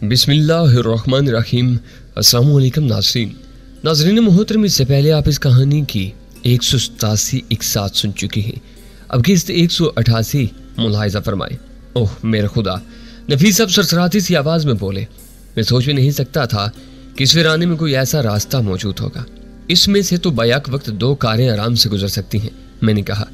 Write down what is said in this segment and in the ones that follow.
बिस्मिल्लाहिर्रहमानिर्रहीम। अस्सलामु अलैकुम नाज़रीन मोहतरम, इससे पहले आप इस कहानी की 187 एक साथ सुन चुकी हैं। अब किस्त 188 मुलाहिजा फरमाए। ओह मेरे खुदा, नफीस साहब सरसराती सी आवाज में बोले। मैं सोच भी नहीं सकता था कि इस वीराने में कोई ऐसा रास्ता मौजूद होगा। इसमें से तो बैक वक्त 2 कारें आराम से गुजर सकती हैं, मैंने कहा।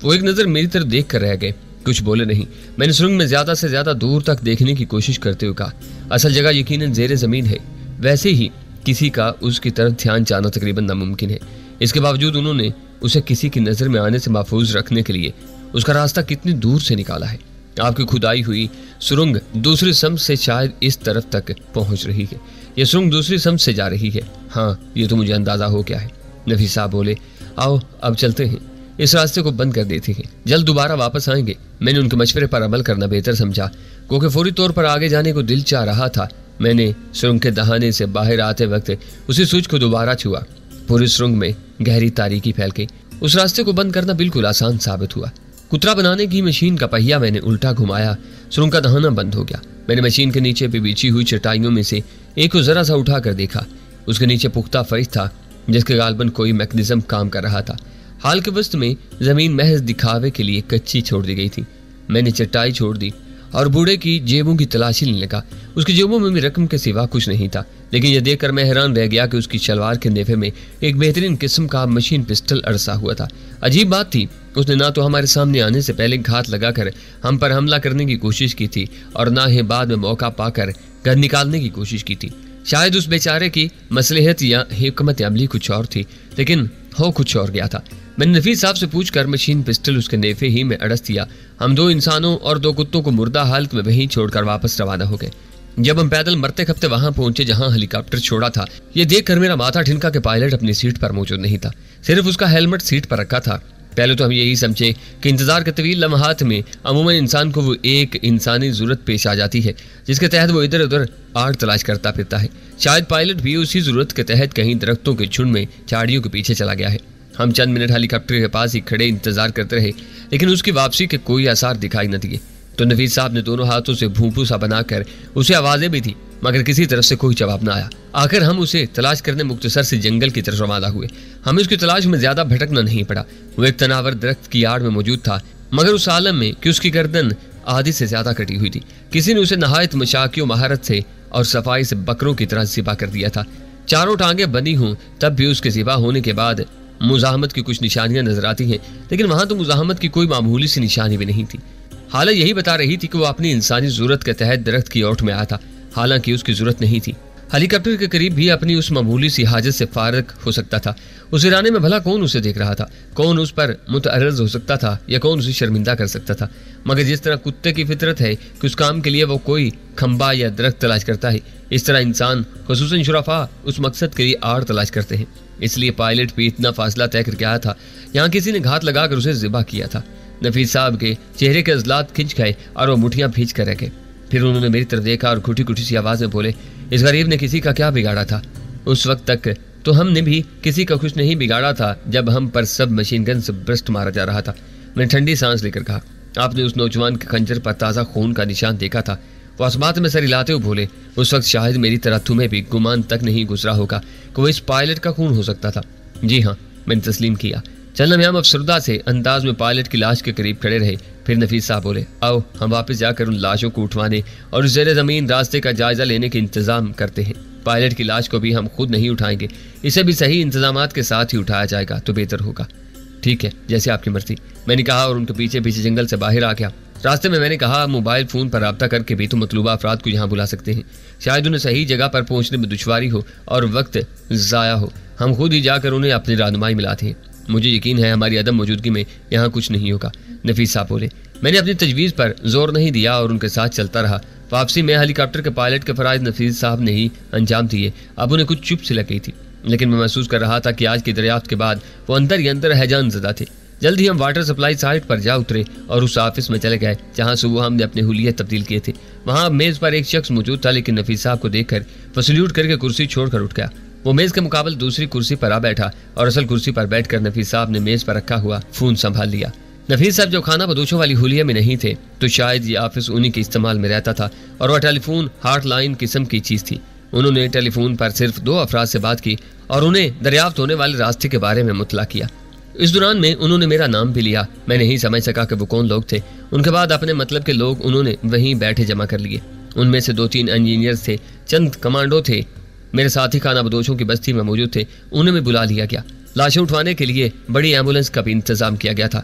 वो एक नज़र मेरी तरफ देख कर रह गए, कुछ बोले नहीं। मैंने सुरंग में ज्यादा से ज्यादा दूर तक देखने की कोशिश करते हुए कहा, असल जगह यकीनन ज़ेरे ज़मीन है। वैसे ही किसी का उसकी तरफ ध्यान जाना तकरीबन नामुमकिन है। इसके बावजूद उन्होंने उसे किसी की नज़र में आने से महफूज रखने के लिए उसका रास्ता कितनी दूर से निकाला है। आपकी खुदाई हुई सुरंग दूसरी सम से शायद इस तरफ तक पहुंच रही है। यह सुरंग दूसरी सम से जा रही है। हाँ, ये तो मुझे अंदाजा हो गया है। नफीस साहब बोले, आओ अब चलते हैं, इस रास्ते को बंद कर देते हैं, जल्द दोबारा वापस आएंगे। मैंने उनके मशवरे पर अमल करना बेहतर समझा, क्योंकि फौरी तौर पर आगे जाने को दिल चाह रहा था। मैंने सुरंग के दहाने से बाहर आते वक्त उसी स्विच को दोबारा छुआ। पूरी सुरंग में गहरी तारीकी फैल गई। उस रास्ते को बंद करना बिल्कुल आसान साबित हुआ। कुतरा बनाने की मशीन का पहिया मैंने उल्टा घुमाया, सुरंग का दहाना बंद हो गया। मैंने मशीन के नीचे पे बिछी हुई चटाइयों में से एक को जरा सा उठा कर देखा। उसके नीचे पुख्ता फर्श था, जिसके गालबन कोई मैकेनिज्म काम कर रहा था। हाल के वक्त में जमीन महज दिखावे के लिए कच्ची छोड़ दी गई थी। मैंने चटाई छोड़ दी और बूढ़े की जेबों की तलाशी लेने लगा। उसकी जेबों में भी रकम के सिवा कुछ नहीं था, लेकिन यह देखकर मैं हैरान रह गया कि उसकी शलवार के नेफे में एक बेहतरीन किस्म का मशीन पिस्टल अरसा हुआ था। अजीब बात थी, उसने ना तो हमारे सामने आने से पहले घात लगाकर हम पर हमला करने की कोशिश की थी और ना ही बाद में मौका पाकर घर निकालने की कोशिश की थी। शायद उस बेचारे की मसलहत या हिकमत अमली कुछ और थी, लेकिन हो कुछ और गया था। मैंने नफीस साहब से पूछकर मशीन पिस्टल उसके नेफे ही में अड़स दिया। हम 2 इंसानों और 2 कुत्तों को मुर्दा हालत में वहीं छोड़कर वापस रवाना हो गए। जब हम पैदल मरते खपते वहां पहुंचे जहां हेलीकॉप्टर छोड़ा था, ये देखकर मेरा माथा ठिनका कि पायलट अपनी सीट पर मौजूद नहीं था, सिर्फ उसका हेलमेट सीट पर रखा था। पहले तो हम यही समझे कि इंतजार के तवील लम्हात में अमूमन इंसान को वो एक इंसानी जरूरत पेश आ जाती है, जिसके तहत वो इधर उधर आड़ तलाश करता फिरता है। शायद पायलट भी उसी जरूरत के तहत कहीं दरख्तों के झुंड में झाड़ियों के पीछे चला गया है। हम चंद मिनट हेलीकॉप्टर के पास ही खड़े इंतजार करते रहे, लेकिन उसकी वापसी के कोई आसार दिखाई न दिए। तो नफीस साहब ने दोनों हाथों से भूपू सा बनाकर उसे आवाजें भी दी, मगर किसी तरफ से कोई जवाब न आया। आखिर हम उसे तलाश करने मुख्तसर से जंगल की तरफ रवाना हुए। हमें उसकी तलाश में ज्यादा भटकना नहीं पड़ा। वो एक तनावर दरख्त की आड़ में मौजूद था, मगर उस आलम में कि उसकी गर्दन आधी से ज्यादा कटी हुई थी। किसी ने उसे नहायत मशाकियों महारत से और सफाई से बकरों की तरह ज़िबा कर दिया था। चारों टांगे बंधी हों तब भी उसके ज़िबा होने के बाद मुजाहमत की कुछ निशानियां नजर आती हैं, लेकिन वहां तो मुजाहमत की कोई मामूली सी निशानी भी नहीं थी। हालत यही बता रही थी कि वो अपनी इंसानी जरूरत के तहत दरख्त की ओट में आया था, हालांकि उसकी जरूरत नहीं थी। हेलीकॉप्टर के करीब भी अपनी उस मामूली सी हाजत से फारग हो सकता था। उस वीराने में भला कौन उसे देख रहा था, कौन उस पर मुतअर्रज़ हो सकता था, या कौन उसे शर्मिंदा कर सकता था। मगर जिस तरह कुत्ते की फितरत है कि उस काम के लिए वो कोई खंबा या दरख्त तलाश करता है, इस तरह इंसान खुसूसन शुरफा उस मकसद के लिए आड़ तलाश करते हैं। इसलिए पायलट भी इतना फासला तय करके आया था। यहाँ किसी ने घात लगाकर उसे ज़िबा किया था। नफीस साहब के चेहरे के अजलात खिंच गए और वो मुठियां भींच कर रह गए। फिर उन्होंने मेरी तरफ देखा और घुटी घुटी सी आवाज में बोले, इस गरीब ने किसी का क्या बिगाड़ा था? उस वक्त तक तो हमने भी किसी का कुछ नहीं बिगाड़ा था जब हम पर सब मशीन गन से ब्रस्ट मारा जा रहा था। मैंने ठंडी सांस लेकर कहा, आपने उस नौजवान के खंजर पर ताज़ा खून का निशान देखा था? वो आसमात में सर हिलाते हुए बोले, उस वक्त शायद मेरी तरह तुम्हें भी गुमान तक नहीं गुजरा होगा कि वो इस पायलट का खून हो सकता था। जी हाँ, मैंने तस्लीम किया। चलना में हम अफसरदा से अंदाज में पायलट की लाश के करीब खड़े रहे। फिर नफीस साहब बोले, आओ हम वापस जाकर उन लाशों को उठवाने और ज़ेरे ज़मीन रास्ते का जायजा लेने के इंतजाम करते हैं। पायलट की लाश को भी हम खुद नहीं उठाएंगे, इसे भी सही इंतजामात के साथ ही उठाया जाएगा तो बेहतर होगा। ठीक है, जैसे आपकी मर्जी, मैंने कहा और उनके पीछे पीछे जंगल से बाहर आ गया। रास्ते में मैंने कहा, मोबाइल फ़ोन पर रब्ता करके भी तो मतलूबा अफराद को यहाँ बुला सकते हैं। शायद उन्हें सही जगह पर पहुँचने में दुश्वारी हो और वक्त ज़ाया हो। हम खुद ही जाकर उन्हें अपनी रहनुमाई मिलाते हैं। मुझे यकीन है हमारी अदम मौजूदगी में यहाँ कुछ नहीं होगा। नफीस साहब बोले। मैंने अपनी तजवीज़ पर जोर नहीं दिया और उनके साथ चलता रहा। वापसी में हेलीकॉप्टर के पायलट के फराइज नफीस साहब ने ही अंजाम दिए। अब उन्हें कुछ चुप सी लग गई थी, लेकिन मैं महसूस कर रहा था कि आज की दरियाफ्त के बाद वो अंदर ही अंदर हैजान ज़दा थे। जल्द ही हम वाटर सप्लाई साइट पर जा उतरे और उस ऑफिस में चले गए जहाँ सुबह हमने अपने हुलिये तब्दील किए थे। वहाँ मेज़ पर एक शख्स मौजूद था, लेकिन नफीस साहब को देखकर वो सल्यूट करके कुर्सी छोड़कर उठ गया। वो मेज़ के मुकाबले दूसरी कुर्सी पर आ बैठा और असल कुर्सी पर बैठकर नफीस साहब ने मेज़ पर रखा हुआ फ़ोन संभाल लिया। नफीस साहब जब खाना बदोशों वाली हुलिया में नहीं थे तो शायद ये ऑफिस उन्हीं के इस्तेमाल में रहता था और वह टेलीफोन हार्ट लाइन किस्म की चीज थी। उन्होंने टेलीफोन पर सिर्फ 2 अफराद से बात की और उन्हें दरियाफ्त होने वाले रास्ते के बारे में मुतला किया। इस दौरान में उन्होंने मेरा नाम भी लिया। मैं नहीं समझ सका कि वो कौन लोग थे। उनके बाद अपने मतलब के लोग उन्होंने वहीं बैठे जमा कर लिए। उनमें से 2-3 इंजीनियर थे, चंद कमांडो थे। मेरे साथी खाना बदोशों की बस्ती में मौजूद थे। उन्हें भी बुला लिया गया। लाशें उठवाने के लिए बड़ी एम्बुलेंस का भी इंतजाम किया गया था।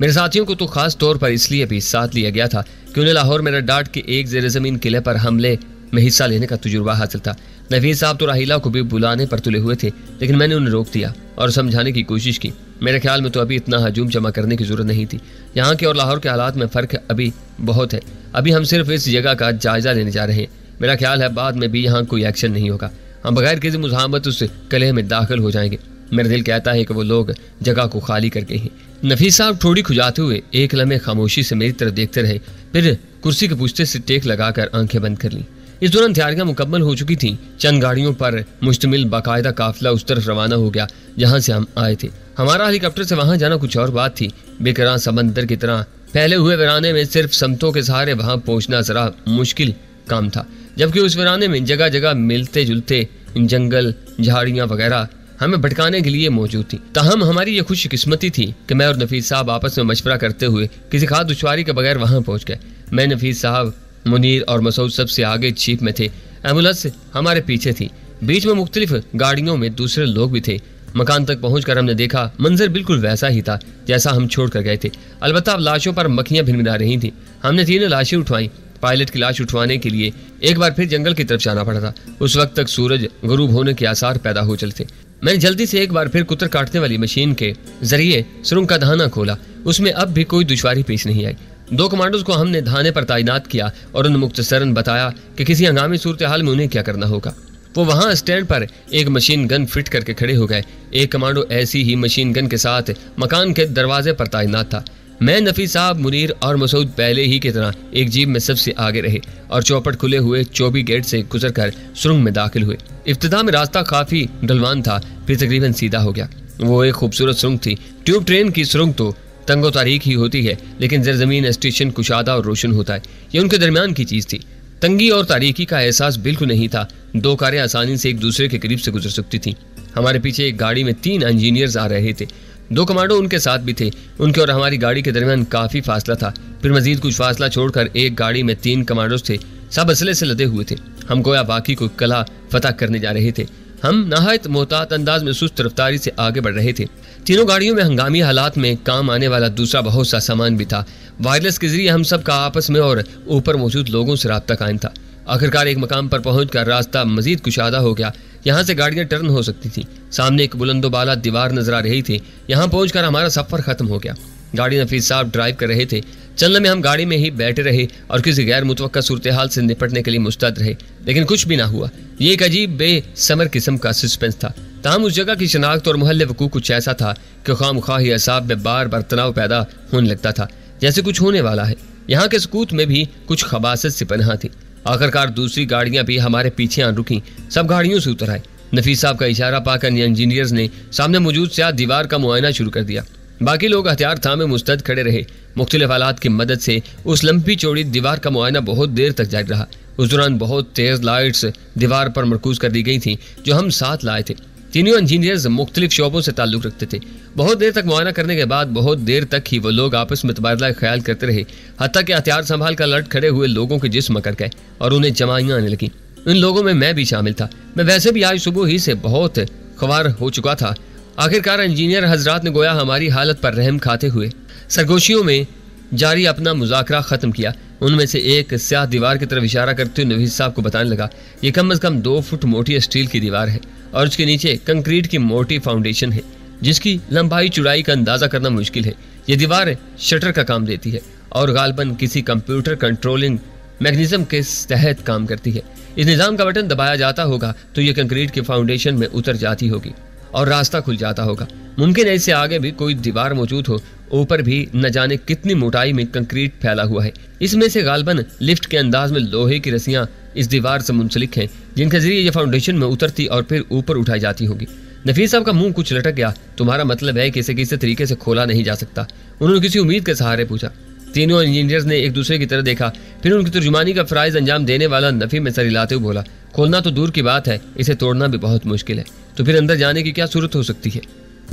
मेरे साथियों को तो खास तौर पर इसलिए भी साथ लिया गया था कि उन्हें लाहौर में रडार्ट के एक ज़ेर ज़मीन किले पर हमले में हिस्सा लेने का तजुर्बा हासिल था। नफीस साहब तो राहिला को भी बुलाने पर तुले हुए थे, लेकिन मैंने उन्हें रोक दिया और समझाने की कोशिश की। मेरे ख्याल में तो अभी इतना हजूम जमा करने की जरूरत नहीं थी। यहाँ के और लाहौर के हालात में फ़र्क अभी बहुत है। अभी हम सिर्फ इस जगह का जायजा लेने जा रहे हैं। मेरा ख्याल है बाद में भी यहाँ कोई एक्शन नहीं होगा। हम बगैर किसी मुज़ाहमत उस किले में दाखिल हो जाएंगे। मेरा दिल कहता है कि वो लोग जगह को खाली कर गए हैं। नफीस साहब थोड़ी खुजाते हुए एक लम्हे खामोशी से मेरी तरफ देखते रहे, फिर कुर्सी के पुश्ते से टेक लगाकर आंखें बंद कर लीं। इस दौरान तैयारियां मुकम्मल हो चुकी थीं। चंद गाड़ियों पर मुश्तमिल बाकायदा काफिला उस तरफ रवाना हो गया जहां से हम आए थे। हमारा हेलीकॉप्टर से वहां जाना कुछ और बात थी। बेकरार समंदर की तरह फैले हुए वीराने में सिर्फ समतों के सहारे वहां पहुंचना जरा मुश्किल काम था, जबकि उस वीराने में जगह जगह मिलते जुलते जंगल, झाड़ियां वगैरह हमें भटकाने के लिए मौजूद थी। ताहम हमारी ये खुशकिस्मती थी कि मैं और नफीस साहब आपस में मशवरा करते हुए किसी खास दुश्वारी के बगैर वहां पहुंच गए। मैं, नफीस साहब, मुनीर और मसूद सबसे आगे जीप में थे। एम्बुलेंस हमारे पीछे थी। बीच में मुख्तलिफ गाड़ियों में दूसरे लोग भी थे। मकान तक पहुंचकर हमने देखा मंजर बिल्कुल वैसा ही था जैसा हम छोड़ कर गए थे। अलबत्ता अब लाशों पर मक्खियां भिनभिना रही थीं। हमने 3 लाशें उठवाई। पायलट की लाश उठवाने के लिए एक बार फिर जंगल की तरफ जाना पड़ा था। उस वक्त तक सूरज गुरूब होने के आसार पैदा हो चले थे। मैंने जल्दी से एक बार फिर कुतर काटने वाली मशीन के जरिए सुरंग का धाना खोला। उसमें अब भी कोई दुश्वारी पेश नहीं आई। 2 कमांडोज को हमने धाने पर तैनात किया और उन्हें मुख्तसरन बताया कि किसी हंगामी सूरत हाल में उन्हें क्या करना होगा। वो वहां स्टैंड पर एक मशीन गन फिट करके खड़े हो गए। एक कमांडो ऐसी ही मशीन गन के साथ मकान के दरवाजे पर तैनात था। मैं, नफीस साहब, मुनीर और मसूद पहले ही की तरह एक जीप में सबसे आगे रहे और चौपट खुले हुए चौबी गेट से गुजरकर सुरंग में दाखिल हुए। इब्तिदा में रास्ता काफी ढलवान था, फिर तकरीबन सीधा हो गया। वो एक खूबसूरत सुरंग थी। ट्यूब ट्रेन की सुरंग तो तंगो तारीख ही होती है, लेकिन ज़मीन स्टेशन कुशादा और रोशन होता है। ये उनके दरमियान की चीज थी। तंगी और तारीकी का एहसास बिल्कुल नहीं था। 2 कारें आसानी से एक दूसरे के करीब से गुजर सकती थीं। हमारे पीछे एक गाड़ी में 3 इंजीनियर्स आ रहे थे। 2 कमांडो उनके साथ भी थे। उनके और हमारी गाड़ी के दरमियान काफी फासला था। फिर मजीद कुछ फासला छोड़कर एक गाड़ी में 3 कमांडोज थे। सब असले से लदे हुए थे। हम गोया बाकी को कला फतह करने जा रहे थे। हम नहायत मोहतात अंदाज में सुस्त रफ्तारी से आगे बढ़ रहे थे। तीनों गाड़ियों में हंगामी हालात में काम आने वाला दूसरा बहुत सा सामान भी था। वायरलेस के जरिए हम सब का आपस में और ऊपर मौजूद लोगों से राब्ता कायम था। आखिरकार एक मकाम पर पहुंचकर रास्ता मजीद कुशादा हो गया। यहाँ से गाड़ियां टर्न हो सकती थी। सामने एक बुलंदोबाला दीवार नजर आ रही थी। यहाँ पहुंचकर हमारा सफर खत्म हो गया। गाड़ी नफीस साहब ड्राइव कर रहे थे। चलने में हम गाड़ी में ही बैठे रहे और किसी गैर मुतवक्का सूरत हाल से निपटने के लिए मुस्तैद रहे, लेकिन कुछ भी ना हुआ। ये एक अजीब बेसमर किस्म का सस्पेंस था। ताहम उस जगह की शनाख्त और मोहल्ले वकूफ कुछ ऐसा था कि खामख्वाही असाब में बार बार तनाव पैदा होने लगता था, जैसे कुछ होने वाला है। यहाँ के सुकूत में भी कुछ खबासत से पनाह थी। आखिरकार दूसरी गाड़ियां भी हमारे पीछे आ रुकी। सब गाड़ियों से उतर आए। नफीस साहब का इशारा पाकर इंजीनियर्स ने सामने मौजूद स्याह दीवार का मुआयना शुरू कर दिया। बाकी लोग हथियार थामे मुस्तैद खड़े रहे। मुख्तलिफ आलात की मदद से उस लंबी चौड़ी दीवार का मुआयना बहुत देर तक जारी रहा। उस दौरान बहुत तेज लाइट्स दीवार पर मरकूज कर दी गई थी जो हम साथ लाए थे। तीनों इंजीनियर्स मुख्तलिफ शोबों से ताल्लुक रखते थे। बहुत देर तक मुआयना करने के बाद बहुत देर तक ही वो लोग आपस में तबादला ख्याल करते रहे, हत्ता कि हथियार संभाल कर लट खड़े हुए लोगों के जिस्म कर गए और उन्हें जमाइयां आने लगी। इन लोगों में मैं भी शामिल था। मैं वैसे भी आज सुबह ही से बहुत ख्वार हो चुका था। आखिरकार इंजीनियर हजरात ने गोया हमारी हालत पर रहम खाते हुए सरगोशियों में जारी अपना मुज़ाकरा ख़त्म किया। उनमें से एक स्याह दीवार की तरफ इशारा करते हुए नवीस साहब को बताने लगा, ये कम अज़ कम 2 फुट मोटी स्टील की दीवार है और उसके नीचे कंक्रीट की मोटी फाउंडेशन है जिसकी लंबाई चौड़ाई का अंदाज़ा करना मुश्किल है। ये दीवार शटर का काम देती है और गालबन किसी कंप्यूटर कंट्रोलिंग मैकेनिज्म के तहत काम करती है। इस निज़ाम का बटन दबाया जाता होगा तो ये कंक्रीट की फाउंडेशन में उतर जाती होगी और रास्ता खुल जाता होगा। मुमकिन है इससे आगे भी कोई दीवार मौजूद हो। ऊपर भी न जाने कितनी मोटाई में कंक्रीट फैला हुआ है। इसमें से गालबन लिफ्ट के अंदाज में लोहे की रस्सियां इस दीवार से मुंसलिक हैं जिनके जरिए ये फाउंडेशन में उतरती और फिर ऊपर उठाई जाती होगी। नफीस साहब का मुंह कुछ लटक गया। तुम्हारा मतलब है कि इसे किसी तरीके से खोला नहीं जा सकता? उन्होंने किसी उम्मीद के सहारे पूछा। तीनों इंजीनियर्स ने एक दूसरे की तरफ देखा, फिर उनकी तर्जुमानी का फराइज अंजाम देने वाला नफी में सर हिलाते हुए बोला, खोलना तो दूर की बात है, इसे तोड़ना भी बहुत मुश्किल है। तो फिर अंदर जाने की क्या सूरत हो सकती है?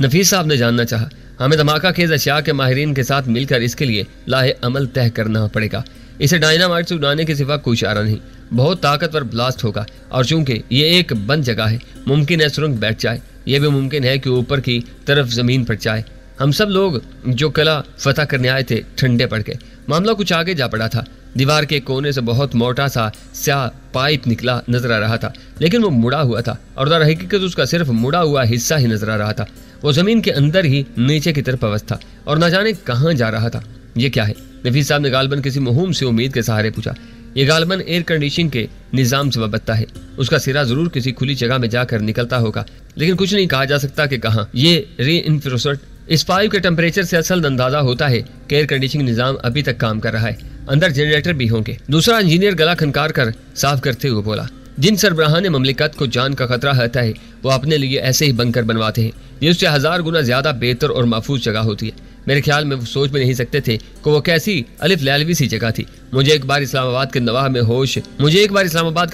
नफीस साहब ने जानना चाहा। हमें धमाका खेज अशिया के माहिरीन के साथ मिलकर इसके लिए लाहे अमल तय करना पड़ेगा। इसे डायनामाइट से उड़ाने के सिवा कोई चारा नहीं। बहुत ताकतवर ब्लास्ट होगा और चूंकि ये एक बंद जगह है, मुमकिन है सुरंग बैठ जाए। यह भी मुमकिन है कि ऊपर की तरफ जमीन पर जाए। हम सब लोग जो कला फतह करने आए थे ठंडे पड़ गए। मामला कुछ आगे जा पड़ा था। दीवार के कोने से बहुत मोटा सा स्याह पाइप निकला नजर आ रहा था, लेकिन वो मुड़ा हुआ था और दर हकीकत उसका सिर्फ मुड़ा हुआ हिस्सा ही नजर आ रहा था। वो जमीन के अंदर ही नीचे की तरफ अवस्था और न जाने कहाँ जा रहा था। ये क्या है? नफीस साहब ने गालबन किसी मुहिम से उम्मीद के सहारे पूछा। ये गालबन एयर कंडीशनिंग के निजाम से वाबस्ता है। उसका सिरा जरूर किसी खुली जगह में जाकर निकलता होगा, लेकिन कुछ नहीं कहा जा सकता कि कहाँ। ये रीइंफ्रोस्टेड इस पाइप के टेम्परेचर से असल अंदाजा होता है कि एयर कंडीशनिंग निजाम अभी तक काम कर रहा है। अंदर जनरेटर भी होंगे। दूसरा इंजीनियर गला खनकार कर साफ करते हुए बोला। जिन सरबराहान ममलिकत को जान का खतरा रहता है वो अपने लिए ऐसे ही बंकर बनवाते हैं। ये उससे 1000 गुना ज्यादा बेहतर और महफूज जगह होती है। मेरे ख्याल में वो सोच भी नहीं सकते थे कि वो कैसी अलिफ लैलवी सी जगह थी। मुझे एक बार इस्लामाबाद के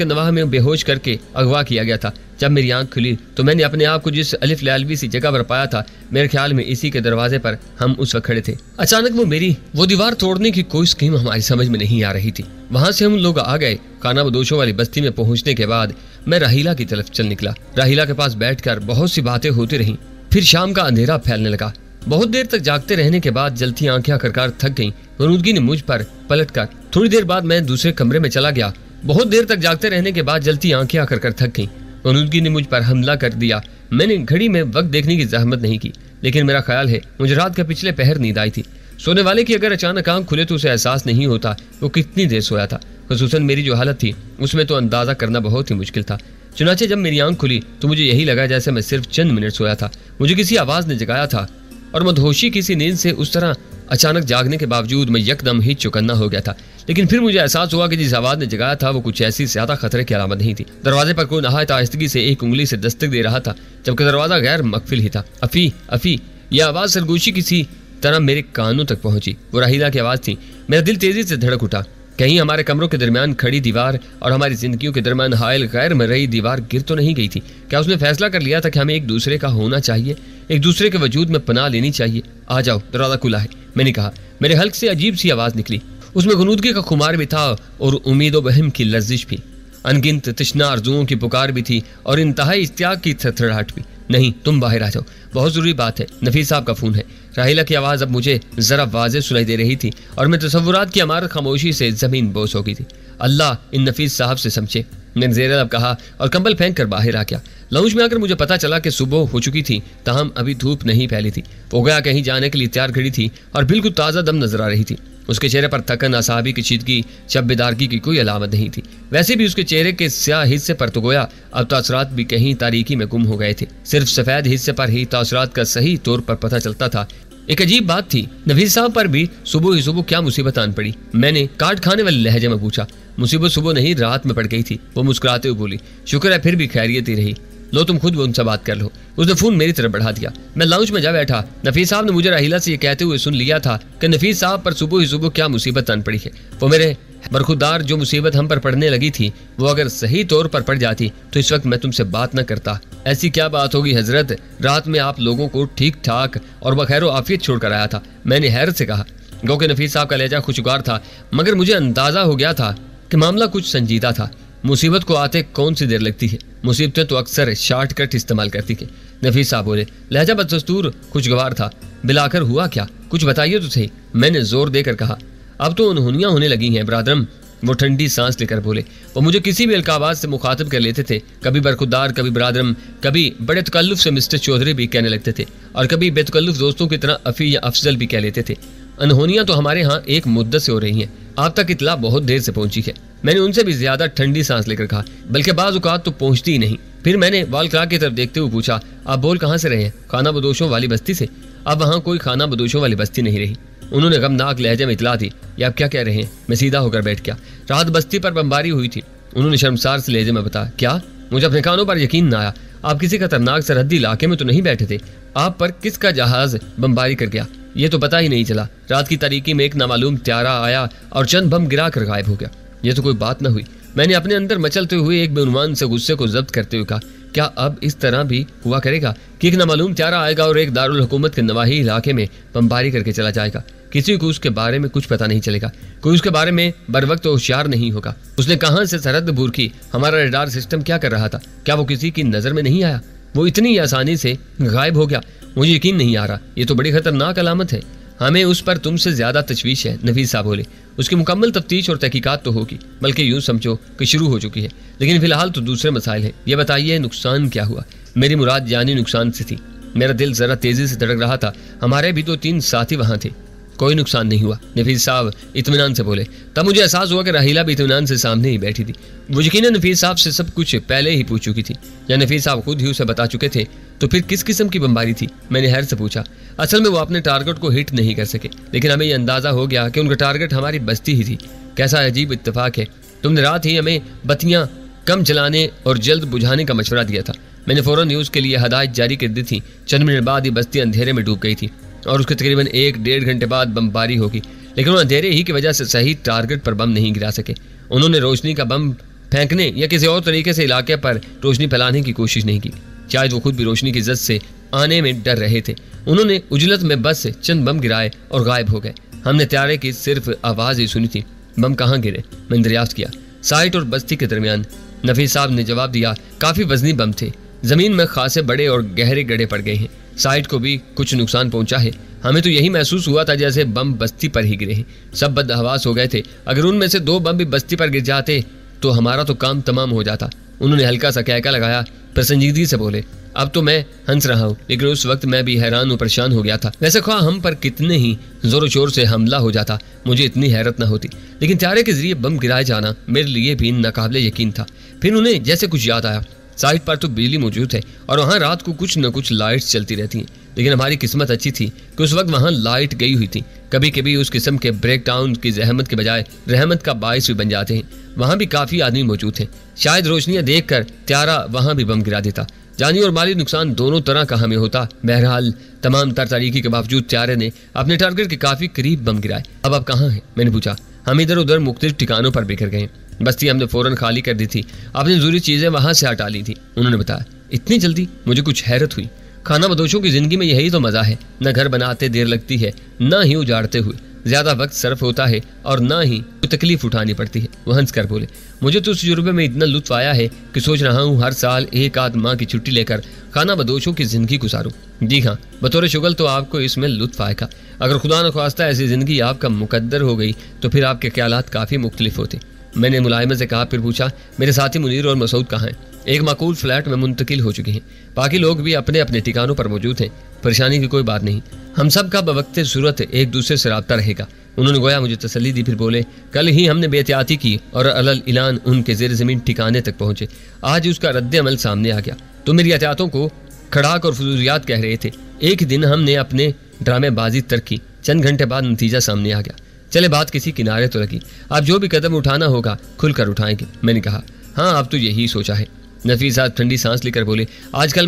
नवाह में बेहोश करके अगवा किया गया था। जब मेरी आंख खुली तो मैंने अपने आप को जिस अलिफ लैलवी सी जगह पर पाया था, मेरे ख्याल में इसी के दरवाजे पर हम उस वक्त खड़े थे। अचानक वो दीवार तोड़ने की कोई स्कीम हमारी समझ में नहीं आ रही थी। वहां से हम लोग आ गए। खाना बदोशों वाली बस्ती में पहुंचने के बाद मैं राहिला की तरफ चल निकला। राहिला के पास बैठकर बहुत सी बातें होती रहीं। फिर शाम का अंधेरा फैलने लगा। बहुत देर तक जागते रहने के बाद जलती आंखें आखिरकार थक गईं। वनूदगी ने मुझ पर पलटकर थोड़ी देर बाद मैं दूसरे कमरे में चला गया। बहुत देर तक जागते रहने के बाद जलती आंखें आखिरकार थक गईं। वनूदगी ने मुझ पर हमला कर दिया। मैंने घड़ी में वक्त देखने की जहमत नहीं की, लेकिन मेरा ख्याल है मुझे रात के पिछले पहर नींद आई थी। सोने वाले की अगर अचानक आंख खुले तो उसे एहसास नहीं होता वो कितनी देर सोया था। खुसूसन मेरी जो हालत थी उसमें तो अंदाजा करना बहुत ही मुश्किल था। चुनाचे जब मेरी आंख खुली तो मुझे यही लगा जैसे मैं सिर्फ चंद मिनट सोया था। मुझे किसी आवाज ने जगाया था और मदहोशी किसी नींद से उस तरह अचानक जागने के बावजूद मैं यकदम ही चौकन्ना हो गया था। लेकिन फिर मुझे एहसास हुआ कि जिस आवाज ने जगाया था वो कुछ ऐसी ज्यादा खतरे की अलामत नहीं थी। दरवाजे पर कोई नहायत आहिस्तगी से एक उंगली से दस्तक दे रहा था, जबकि दरवाजा गैर मकफिल ही था। अफी अफी यह आवाज सरगोशी किसी तरह मेरे कानों तक पहुंची। वो राहिला की आवाज थी। मेरा दिल तेजी से धड़क उठा। कहीं हमारे कमरों के दरमियान खड़ी दीवार और हमारी जिंदगियों के दरमियान हायल गैर मरई दीवार गिर तो नहीं गई थी? क्या उसने फैसला कर लिया था कि हमें एक दूसरे का होना चाहिए, एक दूसरे के वजूद में पनाह लेनी चाहिए? आ जाओ, दरवाजा खुला है, मैंने कहा। मेरे हल्क से अजीब सी आवाज निकली। उसमें गनूदगी का खुमार भी था और उम्मीद व बहम की लर्जिश भी। अनगिनत तश्ना आरजुओं की पुकार भी थी और इंतहाई इश्तियाक की थरथराहट भी। नहीं, तुम बाहर आ जाओ, बहुत जरूरी बात है, नफीस साहब का फोन है। राहिला की आवाज़ अब मुझे ज़रा वाज़ेह सुनाई दे रही थी और मैं तसव्वुरात की अमारत खामोशी से ज़मीन बोस हो गई थी। अल्लाह इन नफीस साहब से समझे, मैंने ज़ेर लब कहा और कंबल फेंक कर बाहर आ गया। लाउंज में आकर मुझे पता चला कि सुबह हो चुकी थी, ताहम अभी धूप नहीं फैली थी। वो गया कहीं जाने के लिए तैयार खड़ी थी और बिल्कुल ताज़ा दम नजर आ रही थी। उसके चेहरे पर थकन, असाबी की चीदगी, शब्बेदारगी की कोई अलामत नहीं थी। वैसे भी उसके चेहरे के स्याह हिस्से पर तो गोया अब तासरात भी कहीं तारीकी में गुम हो गए थे। सिर्फ सफेद हिस्से पर ही तासरात का सही तौर पर पता चलता था। एक अजीब बात थी, नफीस साहब पर भी सुबह ही सुबह क्या मुसीबत आन पड़ी। मैंने काट खाने वाले लहजे में पूछा। मुसीबत सुबह नहीं, रात में पड़ गई थी, वो मुस्कुराते हुए बोली। शुक्र है फिर भी खैरियत ही रही। लो तुम खुद उनसे बात कर लो। उसने फोन मेरी तरफ बढ़ा दिया। मैं लाउंज में जा बैठा। नफीस साहब ने मुझे राहिला से ये कहते हुए सुन लिया था कि नफीस साहब पर सुबह ही सुबह क्या मुसीबत आन पड़ी है। वो मेरे बरखुरदार जो मुसीबत हम पर पड़ने लगी थी वो अगर सही तौर पर पड़ जाती तो इस वक्त मैं तुमसे बात न करता। ऐसी क्या बात होगी हजरत, रात में आप लोगों को ठीक ठाक और बखैर आफियत छोड़कर आया था। मैंने हैरत से कहा। गो के नफीस साहब का लहजा खुशगवार था, मगर मुझे अंदाजा हो गया था कि मामला कुछ संजीदा था। मुसीबत को आते कौन सी देर लगती है, मुसीबतें तो अक्सर शॉर्टकट इस्तेमाल करती है। नफीस साहब बोले। लहजा बदस्तूर खुशगवार था। बिलाकर हुआ क्या, कुछ बताइए तो सही। मैंने जोर देकर कहा। अब तो अनहोनियां होने लगी हैं ब्रादरम। वो ठंडी सांस लेकर बोले। वो मुझे किसी भी अलकाबाज से मुखातिब कर लेते थे, कभी बरखुरदार, कभी ब्रादरम, कभी बड़े तकल्लुफ से मिस्टर चौधरी भी कहने लगते थे और कभी बेतकल्लुफ दोस्तों की तरह अफी या अफजल भी कह लेते थे। अनहोनियां तो हमारे यहाँ एक मुद्दत से हो रही हैं, आप तक इतला बहुत देर से पहुंची है। मैंने उनसे भी ज्यादा ठंडी सांस लेकर कहा, बल्कि बाज़ औक़ात तो पहुंचती ही नहीं। फिर मैंने वालक्रा की तरफ देखते हुए पूछा, आप बोल कहाँ से रहे हैं? खाना बदोशों वाली बस्ती से। अब वहाँ कोई खाना बदोशों वाली बस्ती नहीं रही। उन्होंने गमनाक लहजे में इतला दी। ये आप क्या कह रहे हैं? मैं सीधा होकर बैठ गया। रात बस्ती पर बमबारी हुई थी, उन्होंने शर्मसार से लहजे में बताया। क्या? मुझे अपने कानों पर यकीन न आया। आप किसी खतरनाक सरहदी इलाके में तो नहीं बैठे थे? आप पर किसका जहाज बमबारी कर गया ये तो पता ही नहीं चला। रात की तारीकी में एक नामालूम त्यारा आया और चंद बम गिरा कर गायब हो गया। ये तो कोई बात न हुई। मैंने अपने अंदर मचलते हुए एक बेउनवान से गुस्से को जब्त करते हुए कहा, क्या अब इस तरह भी हुआ करेगा कि एक नामालूम त्यारा आएगा और एक दारुल हुकूमत के नवाही इलाके में बमबारी करके चला जाएगा? किसी को उसके बारे में कुछ पता नहीं चलेगा, कोई उसके बारे में बर वक्त होशियार नहीं होगा। उसने कहां से सरहद बूरखी? हमारा रडार सिस्टम क्या कर रहा था? क्या वो किसी की नजर में नहीं आया? वो इतनी आसानी से गायब हो गया? मुझे यकीन नहीं आ रहा। ये तो बड़ी खतरनाक अलामत है। हमें उस पर तुमसे ज्यादा तशवीश है, नफीस साहब बोले। उसकी मुकम्मल तफ्तीश और तहकीकात तो होगी, बल्कि यूं समझो कि शुरू हो चुकी है, लेकिन फिलहाल तो दूसरे मसाइल हैं। ये बताइए नुकसान क्या हुआ? मेरी मुराद जानी नुकसान से थी। मेरा दिल जरा तेजी से धड़क रहा था। हमारे भी तो 3 साथी वहां थे। कोई नुकसान नहीं हुआ, नफीस साहब इत्मीनान से बोले। तब मुझे एहसास हुआ कि राहीला भी इत्मीनान से सामने ही बैठी थी। वो यकीनन नफीस साहब से सब कुछ पहले ही पूछ चुकी थी, या नफीस साहब खुद ही उसे बता चुके थे। तो फिर किस किस्म की बमबारी थी? मैंने हैर से पूछा। असल में वो अपने टारगेट को हिट नहीं कर सके, लेकिन हमें यह अंदाजा हो गया कि उनका टारगेट हमारी बस्ती ही थी। कैसा अजीब इत्तेफाक है। तुमने रात ही हमें बत्तियां कम जलाने और जल्द बुझाने का मशवरा दिया था। मैंने फौरन न्यूज़ के लिए हदायत जारी कर दी थी। चंद मिनट बाद ही बस्ती अंधेरे में डूब गई थी और उसके तकरीबन 1-1.5 घंटे बाद बमबारी होगी, लेकिन वो अंधेरे ही की वजह से सही टारगेट पर बम नहीं गिरा सके। उन्होंने रोशनी का बम फेंकने या किसी और तरीके से इलाके पर रोशनी फैलाने की कोशिश नहीं की। शायद वो खुद भी रोशनी की जद से आने में डर रहे थे। उन्होंने उजलत में बस चंद बम गिराए और गायब हो गए। हमने त्यारे की सिर्फ आवाज ही सुनी थी। बम कहाँ गिरे? मैंने दरियाफ्त किया। साइट और बस्ती के दरमियान, नफीस साहब ने जवाब दिया। काफी वजनी बम थे, जमीन में खासे बड़े और गहरे गड्ढे पड़ गए हैं। साइट को भी कुछ नुकसान पहुंचा है। हमें तो यही महसूस हुआ था जैसे बम बस्ती पर ही गिरे हैं। सब बदहवास हो गए थे। अगर उनमें से 2 बम भी बस्ती पर गिर जाते तो हमारा तो काम तमाम हो जाता। उन्होंने हल्का सा कहका लगाया, पर संजीदगी से बोले, अब तो मैं हंस रहा हूँ, लेकिन उस वक्त मैं भी हैरान और परेशान हो गया था। वैसे ख्वाह हम पर कितने ही जोर शोर से हमला हो जाता, मुझे इतनी हैरत न होती, लेकिन त्यारे के जरिए बम गिराए जाना मेरे लिए भी नाकाबिले यकीन था। फिर उन्हें जैसे कुछ याद आया। साइट पर तो बिजली मौजूद है और वहाँ रात को कुछ न कुछ लाइट्स चलती रहती हैं, लेकिन हमारी किस्मत अच्छी थी कि उस वक्त वहाँ लाइट गई हुई थी। कभी कभी उस किस्म के ब्रेक डाउन की जहमत के बजाय रहमत का बायस भी बन जाते हैं। वहाँ भी काफी आदमी मौजूद थे। शायद रोशनियां देखकर त्यारा वहाँ भी बम गिरा देता। जानी और माली नुकसान दोनों तरह का हमें होता। बहरहाल तमाम तारीकी के बावजूद त्यारे ने अपने टारगेट के काफी करीब बम गिराए। अब आप कहाँ हैं? मैंने पूछा। हम इधर उधर मुख्तलिफ ठिकानों पर बिखर गए। बस्ती हमने फौरन खाली कर दी थी। आपने जरूरी चीजें वहां से हटा ली थी, उन्होंने बताया। इतनी जल्दी? मुझे कुछ हैरत हुई। खाना बदोशों की जिंदगी में यही तो मजा है। न घर बनाते देर लगती है, न ही उजाड़ते हुए ज्यादा वक्त सर्फ होता है, और न ही तकलीफ उठानी पड़ती है। वो हंस कर बोले, मुझे तो इस तजुर्बे में इतना लुत्फ आया है कि सोच रहा हूँ हर साल 1 आध माह की छुट्टी लेकर खाना बदोशों की जिंदगी गुजारूं। जी हाँ, बतौर शुगल तो आपको इसमें लुत्फ आएगा। अगर खुदा न ख्वास्ता ऐसी जिंदगी आपका मुकद्दर हो गई तो फिर आपके ख्यालात काफी मुख्तलिफ होते। मैंने मुलायमे से कहा। फिर पूछा, मेरे साथी मुनीर और मसूद कहाँ हैं? एक माकूल फ्लैट में मुंतकिल हो चुके हैं। बाकी लोग भी अपने अपने ठिकानों पर मौजूद हैं। परेशानी की कोई बात नहीं। हम सब का बवक्ते सूरत एक दूसरे से राब्ता रहेगा। उन्होंने गोया मुझे तसल्ली दी। फिर बोले, कल ही हमने बेहतियाती की और अलल इलान उनके जेर जमीन ठिकाने तक पहुंचे। आज उसका रद्द अमल सामने आ गया। तो मेरी एहतियातों को खड़ाक और फजूलियात कह रहे थे। एक दिन हमने अपने ड्रामेबाजी तर्क की। चंद घंटे बाद नतीजा सामने आ गया। चले बात किसी किनारे तो लगी। आप जो भी कदम उठाना होगा खुलकर उठाएंगे। मैंने कहा, हाँ अब तो यही सोचा है। नफीस साहब ठंडी सांस लेकर बोले, आजकल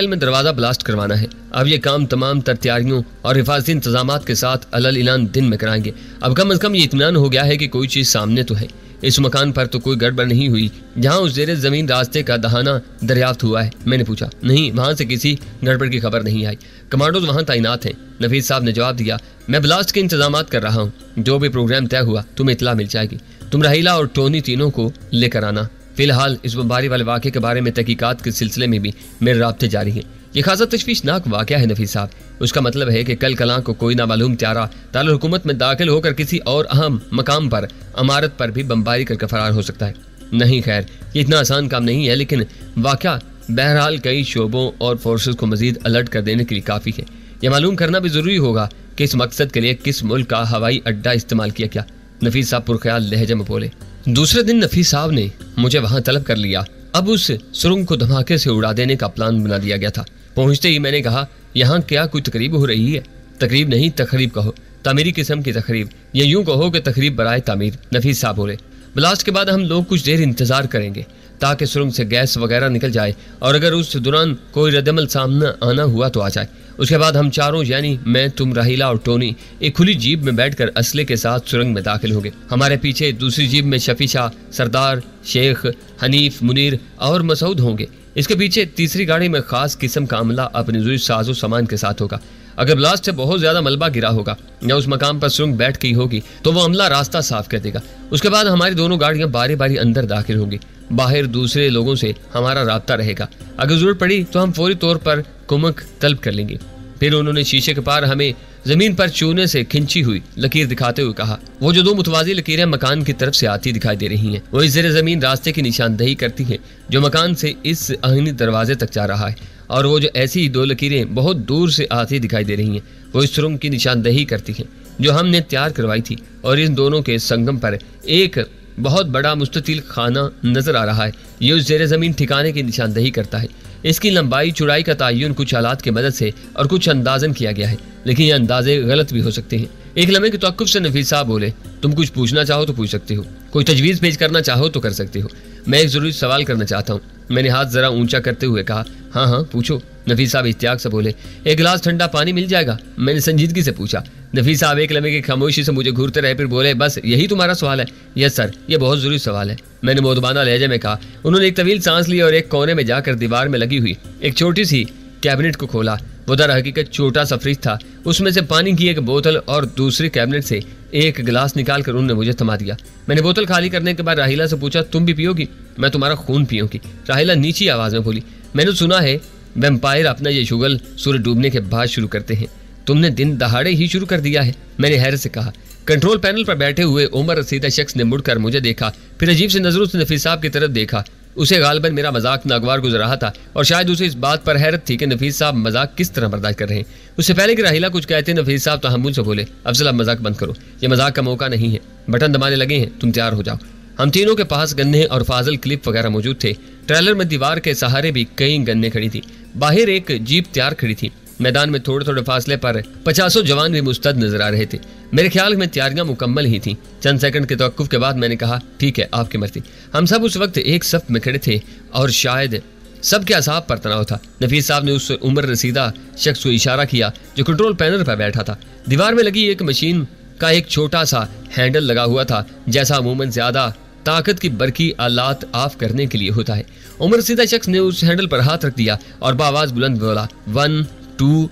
में दरवाजा ब्लास्ट करवाना है। अब ये काम तमाम तैयारियों और हिफाजती इंतजामात के साथ अलल इलान दिन में कराएंगे। अब कम अज कम ये इत्मीनान हो गया है कि कोई चीज सामने तो है। इस मकान पर तो कोई गड़बड़ नहीं हुई जहाँ उस जेर जमीन रास्ते का दहाना दरियाफ्त हुआ है। मैंने पूछा। नहीं, वहाँ से किसी गड़बड़ की खबर नहीं आई। कमांडोज वहाँ तैनात हैं। नफीस साहब ने जवाब दिया, मैं ब्लास्ट के इंतजामात कर रहा हूँ। जो भी प्रोग्राम तय हुआ तुम्हें इतला मिल जाएगी। तुम राहीला और टोनी तीनों को लेकर आना। फिलहाल इस बमबारी वाले वाक़े के बारे में तहकीकात के सिलसिले में भी मेरे राब्ते जारी हैं। ये खासा तशवीशनाक वाक़या है नफीस साहब। उसका मतलब है कि कल कलां को कोई नामालूम त्यारा दारुल हुकूमत में दाखिल होकर किसी और अहम मकाम पर अमारत पर भी बमबारी करके फरार हो सकता है। नहीं, खैर ये इतना आसान काम नहीं है, लेकिन वाक़या बहरहाल कई शोबों और फोर्सेस को मजीद अलर्ट कर देने के लिए काफ़ी है। यह मालूम करना भी ज़रूरी होगा कि इस मकसद के लिए किस मुल्क का हवाई अड्डा इस्तेमाल किया गया। नफीस साहब पुरख्याल लहजे में बोले। दूसरे दिन नफीस साहब ने मुझे वहां तलब कर लिया। अब उस सुरंग को धमाके से उड़ा देने का प्लान बना दिया गया था। पहुंचते ही मैंने कहा, यहाँ क्या कोई तकरीब हो रही है? तकरीब नहीं, तकरीब कहो। तामीरी किस्म की तकरीब, या यूं कहो कि तकरीब बराए तामीर। नफीस साहब बोले, ब्लास्ट के बाद हम लोग कुछ देर इंतजार करेंगे ताकि सुरंग से गैस वगैरह निकल जाए और अगर उस दौरान कोई रद्दमल सामने आना हुआ तो आ जाए। उसके बाद हम चारों यानी मैं, तुम, राहिला और टोनी एक खुली जीप में बैठकर असले के साथ सुरंग में दाखिल होंगे। हमारे पीछे दूसरी जीप में शफी शाह, सरदार, शेख, हनीफ, मुनीर और मसूद होंगे। इसके पीछे तीसरी गाड़ी में खास किस्म का अमला अपने जरूरी साजो सामान के साथ होगा। अगर ब्लास्ट से बहुत ज्यादा मलबा गिरा होगा या उस मकाम पर सुरंग बैठ गई होगी तो वो अमला रास्ता साफ कर देगा। उसके बाद हमारी दोनों गाड़ियां बारी बारी अंदर दाखिल होंगी। बाहर दूसरे लोगों से हमारा राब्ता रहेगा। अगर जरूरत पड़ी तो हम फौरी तौर पर कुमक तलब कर लेंगे। फिर उन्होंने शीशे के पार हमें जमीन पर चूने से खिंची हुई लकीर दिखाते हुए कहा, वो जो दो मुतवाजी लकीरें मकान की तरफ से आती दिखाई दे रही हैं, वो इस ज़ेरे ज़मीन रास्ते की निशानदही करती हैं जो मकान से इस आहनी दरवाजे तक जा रहा है। और वो जो ऐसी दो लकीरें बहुत दूर से आती दिखाई दे रही हैं, वो इस सुरंग की निशानदही करती हैं जो हमने तैयार करवाई थी। और इन दोनों के संगम पर एक बहुत बड़ा मुस्ततिल खाना नजर आ रहा है। ये उस ज़ेरे ज़मीन ठिकाने की निशानदही करता है। इसकी लंबाई चौड़ाई का तयन कुछ आलात की मदद से और कुछ अंदाजन किया गया है, लेकिन ये अंदाजे गलत भी हो सकते हैं। एक लम्हे के तवक्कुफ से नफीस साहब बोले, तुम कुछ पूछना चाहो तो पूछ सकते हो, कोई तजवीज़ पेश करना चाहो तो कर सकते हो। मैं एक ज़रूरी सवाल करना चाहता हूँ। मैंने हाथ ज़रा ऊंचा करते हुए कहा, हाँ हाँ पूछो। नफीस साहब इत्याग से बोले, एक गिलास ठंडा पानी मिल जाएगा? मैंने संजीदगी से पूछा। नफीस साहब एक लम्हे की खामोशी से मुझे घूरते रहे, फिर बोले, बस यही तुम्हारा सवाल है? यस सर, ये बहुत ज़रूरी सवाल है, मैंने मोदबाना लहजे में कहा। उन्होंने एक तवील सांस ली और एक कोने में जाकर दीवार में लगी हुई एक छोटी सी कैबिनेट को खोला। वो दर हकीकत छोटा सा फ्रिज था। उसमें से पानी की एक बोतल और दूसरी कैबिनेट से एक गिलास निकाल कर उन्होंने मुझे थमा दिया। मैंने बोतल खाली करने के बाद राहिला से पूछा, तुम भी पियोगी? मैं तुम्हारा खून पियोगी, राहिला नीची आवाज में बोली। मैंने सुना है वैम्पायर अपना ये शुगल सूरज डूबने के बाद शुरू करते हैं, तुमने दिन दहाड़े ही शुरू कर दिया है, मैंने हैरत से कहा। कंट्रोल पैनल पर बैठे हुए उम्र रसीदा शख्स ने मुड़कर मुझे देखा, फिर अजीब सी नजरों से नफीस साहब की तरफ देखा। उसे गालिबन मेरा मजाक नागवार गुजर रहा था और शायद उसे इस बात पर हैरत थी कि नफीस साहब मजाक किस तरह बर्दाश्त कर रहे हैं। उससे पहले कि राहिला कुछ कहते, नफीस साहब तहम्मुल से बोले, अफजल अब मजाक बंद करो, ये मजाक का मौका नहीं है। बटन दबाने लगे हैं, तुम तैयार हो जाओ। हम तीनों के पास गन्ने और फाजल क्लिप वगैरह मौजूद थे। ट्रेलर में दीवार के सहारे भी कई गन्ने खड़ी थी। बाहर एक जीप तैयार खड़ी थी। मैदान में थोड़े थोड़े फासले पर 50 जवान भी मुस्तैद नजर आ रहे थे। मेरे ख्याल में तैयारियां मुकम्मल ही थीं। चंद सेकंड के तवक्कुफ के बाद मैंने कहा, ठीक है, आपकी मर्जी। हम सब उस वक्त एक सफ में खड़े थे और शायद सबके असाब पर तनाव था। नफीस साहब ने उस उम्र रसीदा शख्स को इशारा किया जो कंट्रोल पैनल पर बैठा था। दीवार में लगी एक मशीन का एक छोटा सा हैंडल लगा हुआ था, जैसा अमूमन ज्यादा ताकत की बरकी आलात ऑफ करने के लिए होता है। उम्र रसीदा शख्स ने उस हैंडल पर हाथ रख दिया और बावाज बुलंद बोला, 1 2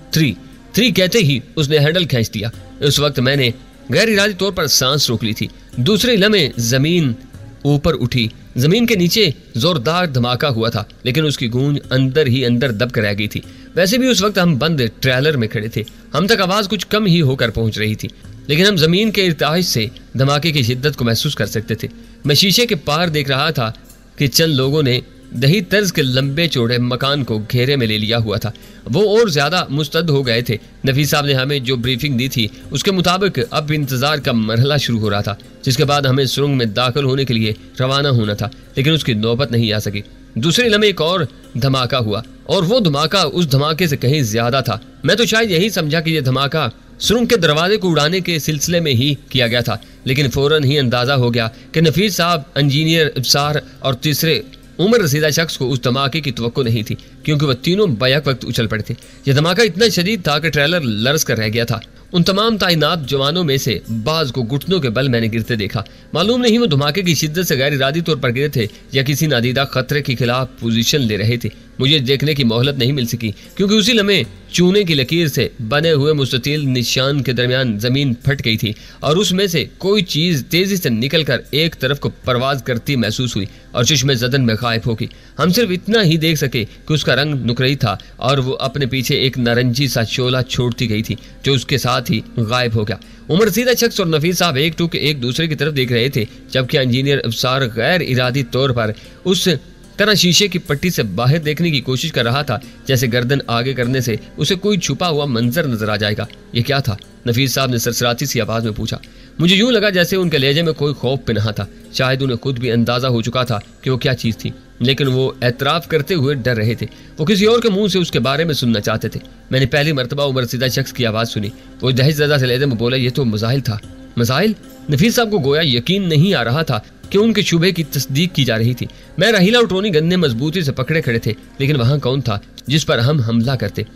3 कहते ही उसने हैंडल खींच दिया। उस वक्त मैंने गैर इरादी तौर पर सांस रोक ली थी। दूसरे लम्हे जमीन ऊपर उठी। जमीन के नीचे जोरदार धमाका हुआ था, लेकिन उसकी गूंज अंदर ही अंदर दब कर रह गई थी। वैसे भी उस वक्त हम बंद ट्रेलर में खड़े थे। हम तक आवाज कुछ कम ही होकर पहुंच रही थी, लेकिन हम जमीन के इर्तिहाज से धमाके की शिद्दत को महसूस कर सकते थे। मैं शीशे के पार देख रहा था कि चंद लोगों ने दही तर्ज के लंबे चौड़े मकान को घेरे में ले लिया हुआ था। वो और ज्यादा मुस्तद हो गए थे। नफीस साहब ने हमें जो ब्रीफिंग दी थी उसके मुताबिक अब इंतजार का मरहला शुरू हो रहा था, जिसके बाद हमें सुरंग में दाखिल होने के लिए रवाना होना था, लेकिन उसकी नौबत नहीं आ सकी। दूसरे लम्हे एक और धमाका हुआ और वो धमाका उस धमाके से कहीं ज्यादा था। मैं तो शायद यही समझा कि यह धमाका सुरंग के दरवाजे को उड़ाने के सिलसिले में ही किया गया था, लेकिन फौरन ही अंदाजा हो गया कि नफीस साहब, इंजीनियर अफसार और तीसरे उम्र रसीदा शख्स को उस धमाके की तवक्को नहीं थी, क्योंकि वह तीनों बैक वक्त उछल पड़े थे। यह धमाका इतना शदीद था कि ट्रेलर लरस कर रह गया था। उन तमाम तैनात जवानों में से बाज को घुटनों के बल मैंने गिरते देखा। मालूम नहीं वो धमाके की शिद्दत से गैर इरादी तौर पर गिरे थे या किसी नादीदा खतरे के खिलाफ पोजीशन ले रहे थे। मुझे देखने की मोहलत नहीं मिल सकी, क्योंकि उसी लम्हे चूने की लकीर से बने हुए मुस्ततील निशान के दरमियान जमीन फट गई थी और उसमें से कोई चीज तेजी से निकलकर एक तरफ को परवाज करती महसूस हुई और चश्मे ज़दन में गायब होगी। हम सिर्फ इतना ही देख सके कि उसका रंग नुकरई था और वो अपने पीछे एक नारंगी सा शोला छोड़ती गई थी, जो उसके साथ ही गायब हो गया। उम्र रसीदा शख्स और नफीस साहब एक टूक एक दूसरे की तरफ देख रहे थे, जबकि इंजीनियर अफसार गैर इरादी तौर पर उस तरह शीशे की पट्टी से बाहर देखने की कोशिश कर रहा था, जैसे गर्दन आगे करने से उसे कोई छुपा हुआ मंजर नजर आ जाएगा। ये क्या था? नफीस साहब ने सरसराती सी आवाज में पूछा। मुझे यूं लगा जैसे उनके लहजे में कोई खौफ पिनहा था। शायद उन्हें खुद भी अंदाजा हो चुका था कि वो क्या चीज थी, लेकिन वो एतराफ करते हुए डर रहे थे। वो किसी और के मुंह से उसके बारे में सुनना चाहते थे। मैंने पहली मरतबा उम्र रसीदा शख्स की आवाज सुनी। वो दहशतज़दा से लहजे में बोला, ये तो मज़ाहिल था। मज़ाहिल? नफीस साहब को गोया यकीन नहीं आ रहा था। कि उनके शुबे की तस्दीक की जा रही थी। मैं, राहीला और टोनी गन ने मजबूती से पकड़े खड़े थे, लेकिन वहां कौन था जिस पर हम हमला करते?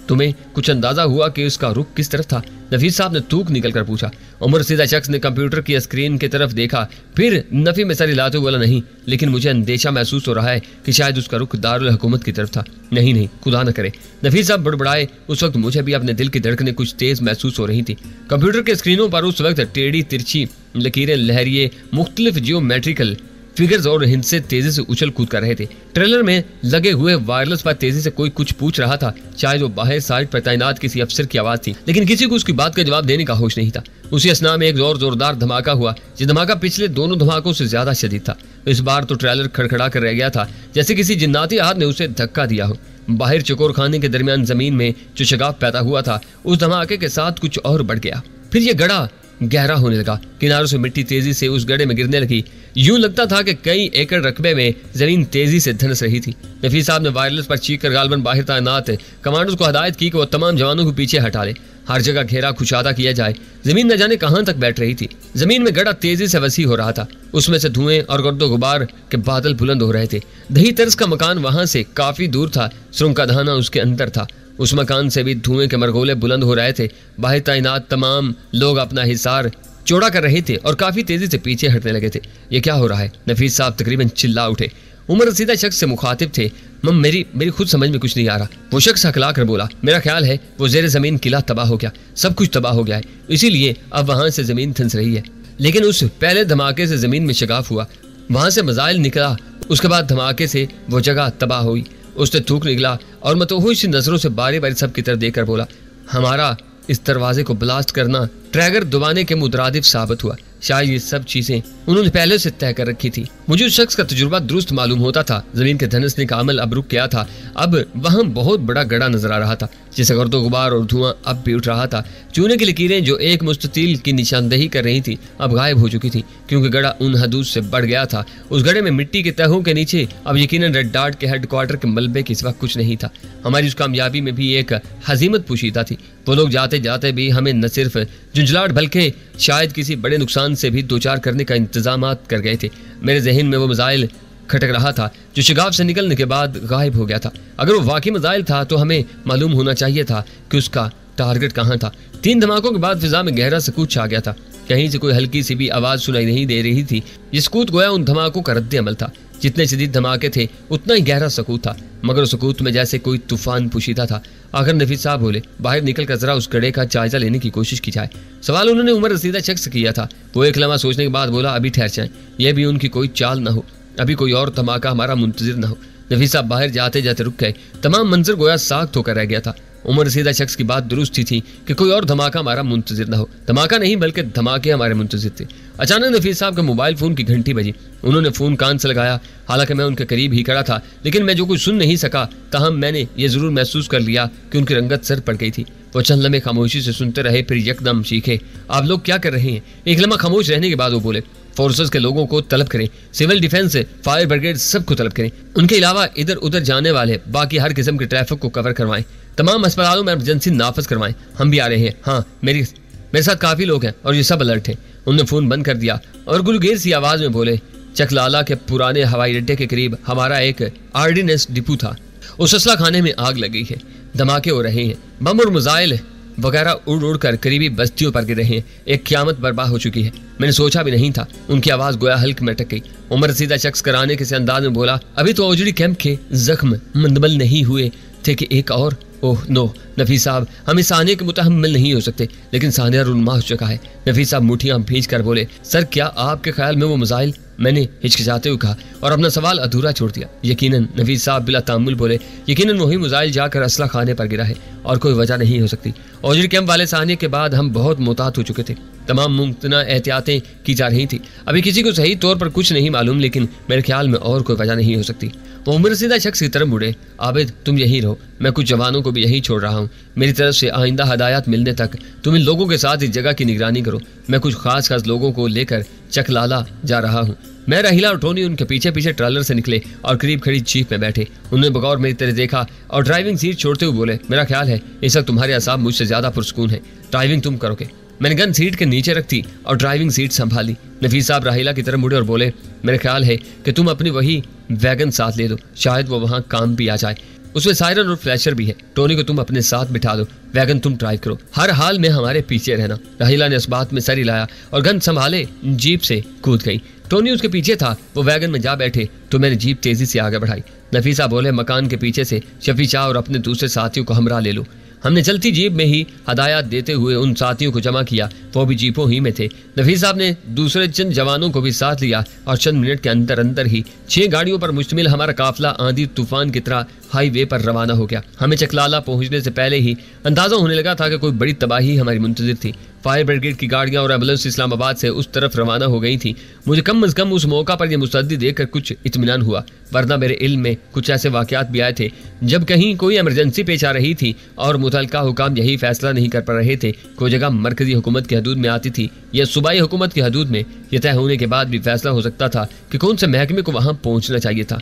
तुम्हें कुछ अंदाजा हुआ कि उसका रुख किस तरफ था? नफीस साहब ने थूक निकलकर पूछा। उम्र सीधा शख्स ने कंप्यूटर की स्क्रीन की तरफ देखा, फिर नफी में सर हिलाते हुए बोला, नहीं, लेकिन मुझे अंदेशा महसूस हो रहा है कि शायद उसका रुख दारुल हुकूमत की तरफ था। नहीं नहीं, खुदा न करे। नफीस साहब बड़बड़ाए। उस वक्त मुझे भी अपने दिल की धड़कनें कुछ तेज महसूस हो रही थी। कंप्यूटर के स्क्रीनों पर उस वक्त टेढ़ी तिरछी लकीरें, लहरिए, मुख्तलिफ जियोमेट्रिकल फिगर्स और हिंसे तेजी से उछल कूद कर रहे थे। ट्रेलर में लगे हुए वायरलेस पर तेजी से कोई कुछ पूछ रहा था। शायद वो बाहर साइड पर तैनात किसी अफसर की आवाज थी, लेकिन किसी को उसकी बात का जवाब देने का होश नहीं था। उसी असना में एक जोरदार धमाका हुआ। ये धमाका पिछले दोनों धमाकों से ज्यादा शदीद था। इस बार तो ट्रेलर खड़खड़ा कर रह गया था, जैसे किसी जिन्नाती हाथ ने उसे धक्का दिया हो। बाहर चकोर खाने के दरमियान जमीन में जो शगाफ पैदा हुआ था, उस धमाके के साथ कुछ और बढ़ गया। फिर ये गड़ा गहरा होने लगा। किनारों से मिट्टी तेजी से उस गड्ढे में गिरने लगी। यूं लगता था कि कई एकड़ रकबे में जमीन तेजी से धंस रही थी। नफीस साहब ने वायरलेस पर चीख कर गालबन बाहर तैनात कमांडोज को हदायत की कि वो तमाम जवानों को पीछे हटा ले, हर जगह घेरा खुशादा किया जाए। जमीन न जाने कहां तक बैठ रही थी। जमीन में गड्ढा तेजी से वसी हो रहा था। उसमें से धुएं और गर्दो गुबार के बादल बुलंद हो रहे थे। दही तर्ज का मकान वहां से काफी दूर था। सुरंग का धाना उसके अंदर था। उस मकान से भी धुएं के मरगोले बुलंद हो रहे थे। बाहर तैनात तमाम लोग अपना हिसार चौड़ा कर रहे थे और काफी तेजी से पीछे हटने लगे थे। ये क्या हो रहा है? नफीस साहब तकरीबन चिल्ला उठे। उमर सीधा शख्स से मुखातिब थे। मेरी खुद समझ में कुछ नहीं आ रहा। वो शख्स हकला कर बोला, मेरा ख्याल है वो जेर जमीन किला तबाह हो गया, सब कुछ तबाह हो गया है, इसीलिए अब वहां से जमीन थंस रही है। लेकिन उस पहले धमाके से जमीन में शगाफ हुआ, वहां से मजाइल निकला, उसके बाद धमाके से वो जगह तबाह हुई। उसने थूक निकला और मतोहुश नजरों से बारी बारी सब की तरफ देखकर बोला, हमारा इस दरवाजे को ब्लास्ट करना ट्रैगर दबाने के मुतरादिफ साबित हुआ। शायद ये सब चीजें उन्होंने पहले से तय कर रखी थी। मुझे उस शख्स का तजुर्बा दुरुस्त मालूम होता था। जमीन के धंसने का अमल अब रुक गया था। अब वहां बहुत बड़ा गड्ढा नजर आ रहा था, जिसे गर्दो गुबार और धुआं अब भी उठ रहा था। चूने की लकीरें जो एक मुस्ततील की निशानदेही कर रही थी, अब गायब हो चुकी थी, क्योंकि गड्ढा उन हदूद से बढ़ गया था। उस गड्ढे में मिट्टी के तहों के नीचे अब यकीनन रेड डॉट के हेडक्वार्टर के मलबे के सिवा कुछ नहीं था। हमारी उस कामयाबी में भी एक हजीमत पोशीदा थी। वो लोग जाते जाते भी हमें न सिर्फ झुंझलाहट बल्कि शायद किसी बड़े नुकसान से भी दो चार करने का इंतजामात कर गए थे। मेरे जहन में वो मिसाइल खटक रहा था जो शिगाफ से निकलने के बाद गायब हो गया था। अगर वो वाकई मिसाइल था तो हमें मालूम होना चाहिए था कि उसका टारगेट कहाँ था। 3 धमाकों के बाद फिजा में गहरा सकूत छा गया था। कहीं से कोई हल्की सी भी आवाज सुनाई नहीं दे रही थी। ये सकूत गोया उन धमाकों का रद्द अमल था। जितने शदीद धमाके थे उतना ही गहरा सकूत था, मगर सकूत में जैसे कोई तूफान पोशीदा था। आखिर नफीस साहब बोले, बाहर निकल कर जरा उस गड्ढे का जायजा लेने की कोशिश की जाए। सवाल उन्होंने उमर रसीदा शख्स से किया था। वो एक लम्हा सोचने के बाद बोला, अभी ठहर जाएं, यह भी उनकी कोई चाल ना हो, अभी कोई और धमाका हमारा मुंतजिर ना हो। नफीस साहब बाहर जाते जाते रुक गए। तमाम मंजर गोया साख्त होकर रह गया था। उमर रसीदा शख्स की बात दुरुस्त थी कि कोई और धमाका हमारा मुंतजिर ना हो। धमाका नहीं बल्कि धमाके हमारे मुंतजिर थे। अचानक नफीस साहब के मोबाइल फोन की घंटी बजी। उन्होंने फोन कान से लगाया। हालांकि मैं उनके करीब ही खड़ा था, लेकिन मैं जो कुछ सुन नहीं सका, ताहम मैंने ये जरूर महसूस कर लिया कि उनकी रंगत सर पड़ गई थी। वो चंद लम्हे खामोशी से सुनते रहे, फिर यकदम चीखे, आप लोग क्या कर रहे हैं? एक लम्हा खामोश रहने के बाद वो बोले, फोर्सेस के लोगों को तलब करें, सिविल डिफेंस, फायर ब्रिगेड सबको तलब करें। उनके अलावा इधर उधर जाने वाले बाकी हर किस्म के ट्रैफिक को कवर करवाएं। तमाम अस्पतालों में इमरजेंसी नाफज करवाएं। हम भी आ रहे हैं। हाँ, मेरे साथ काफी लोग हैं और ये सब अलर्ट हैं। उन्होंने फोन बंद कर दिया और गुलगेर सी आवाज में बोले, चकलाला के पुराने हवाई अड्डे के करीब हमारा एक आर्डिनेंस डिपो था। उस असला खाने में आग लगी है, धमाके हो रहे हैं, बम और मिसाइल वगैरह उड़ उड़ कर करीबी बस्तियों पर गिर रहे हैं। एक क़यामत बर्बाद हो चुकी है। मैंने सोचा भी नहीं था। उनकी आवाज गोया हल्क में अटक गई। उमर सीधा शख्स कराने के अंदाज में बोला, अभी तो औजड़ी कैंप के जख्म मंदबल नहीं हुए थे कि एक और। ओह नो नफीस साहब, हम इस सानिया के मुतहम्मिल नहीं हो सकते, लेकिन सानिया रुनमा हो चुका है। नफीस साहब मुठियां भींच कर बोले, सर क्या आपके ख्याल में वो मिसाइल? मैंने हिचकिचाते हुए कहा और अपना सवाल अधूरा छोड़ दिया। यकीनन, नफीस साहब बिला तामुल बोले, यकीनन वही मिसाइल जाकर असला खाने पर गिरा है और कोई वजह नहीं हो सकती। औजरी कैंप वाले सानिया के बाद हम बहुत मोहतात हो चुके थे। तमाम मुमकिन एहतियातें की जा रही थी। अभी किसी को सही तौर पर कुछ नहीं मालूम, लेकिन मेरे ख्याल में और कोई वजह नहीं हो सकती। वो उम्र सीधा शख्स की तरफ मुड़े, आबिद तुम यहीं रहो, मैं कुछ जवानों को भी यहीं छोड़ रहा हूँ। मेरी तरफ से आइंदा हदायत मिलने तक तुम इन लोगों के साथ इस जगह की निगरानी करो। मैं कुछ खास लोगों को लेकर चकलाला जा रहा हूँ। मैं, राहीला और टोनी उनके पीछे पीछे ट्रेलर से निकले और करीब खड़ी जीप में बैठे। उन्होंने बगौर मेरी तरह देखा और ड्राइविंग सीट छोड़ते हुए बोले, मेरा ख्याल है इस वक्त तुम्हारे असाब मुझसे ज्यादा पुरसकून है। ड्राइविंग तुम करोगे। मैंने गन सीट के नीचे रख दी और ड्राइविंग सीट संभाली। नफीस साहब राहिला की तरफ मुड़े और बोले, मेरा ख्याल है कि तुम अपनी वही वैगन साथ ले दो, शायद वो वहाँ काम भी आ जाए। उसमें सायरन और फ्लैशर भी है। टोनी को तुम अपने साथ बिठा दो, वैगन तुम ड्राइव करो, हर हाल में हमारे पीछे रहना। राहिला ने इस बात में सर हिलाया और गन संभाले जीप से कूद गई। टोनी उसके पीछे था। वो वैगन में जा बैठे तो मैंने जीप तेजी से आगे बढ़ाई। नफीसा बोले, मकान के पीछे से शफी शाह और अपने दूसरे साथियों को हमरा ले लो। हमने चलती जीप में ही हदायत देते हुए उन साथियों को जमा किया, वो भी जीपों ही में थे। नफीस साहब ने दूसरे चंद जवानों को भी साथ लिया और चंद मिनट के अंदर अंदर ही 6 गाड़ियों पर मुश्तमिल हमारा काफिला आंधी तूफान की तरह हाईवे पर रवाना हो गया। हमें चकलाला पहुंचने से पहले ही अंदाजा होने लगा था कि कोई बड़ी तबाही हमारी मुंतजिर थी। फायर ब्रिगेड की गाड़ियां और एम्बुलेंस इस्लामाबाद से उस तरफ रवाना हो गई थी। मुझे कम अज कम उस मौका पर यह मुसद्दी देखकर कुछ इत्मीनान हुआ, वरना मेरे इल्म में कुछ ऐसे वाकयात भी आए थे जब कहीं कोई इमरजेंसी पेश आ रही थी और मुतल्लिका हुकाम यही फैसला नहीं कर पा रहे थे। कोई जगह मरकजी हुकूमत की हदूद में आती थी या सूबाई हुकूमत की हदूद में। यह तय होने के बाद भी फैसला हो सकता था कि कौन से महकमे को वहां पहुंचना चाहिए था।